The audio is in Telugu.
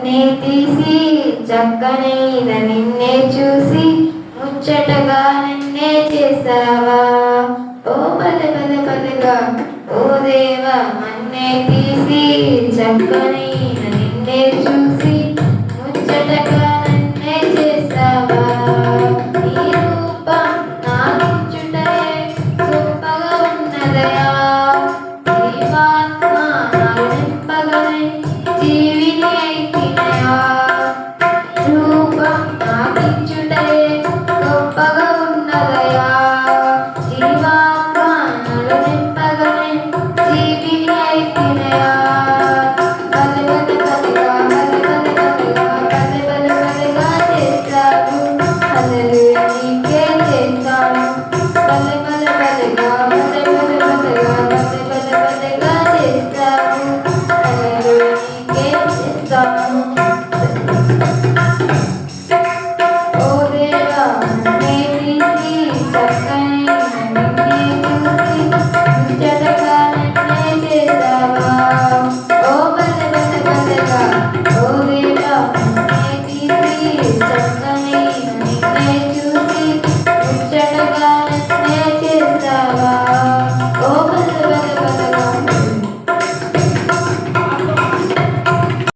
నే తీసి చక్కనైన నిన్నే చూసి ముచ్చటగా నన్నే చేసావా ఓ పదే పదే పదేగా ఓ దేవా మన్నే తీసి చక్కనైన నిన్నే చూసి ముచ్చటగా నన్నే చేసావా నీ రూపం నాకిచ్చుటే గొప్పగా ఉన్నదయా జీవాత్మ నాలో నింపగనే జీవిని అయితినయా రూపం నాకిచ్చుటే గొప్పగా ఉన్నదయా జీవాత్మ నాలో నింపగనే జీవిని అయితినయా పదే పదే పదేగా పదే పదే పదేగా పదే పదే పదేగా చేస్తాడు హల్లెలూయా నీకే చేస్తాడు పదే పదే పదేగా పదే పదే పదేగా పదే పదే పదేగా చేస్తాడు హల్లెలూయా నీకే చేస్తాడు ఓ దేవా నన్నే తీసి చక్కనైన నిన్నే చూసి ముచ్చటగా నన్నే చేసావా ఓ పదే పదే పదేగా ఓ దేవా నన్నే తీసి చక్కనైన నిన్నే చూసి ముచ్చటగా నన్నే చేసావా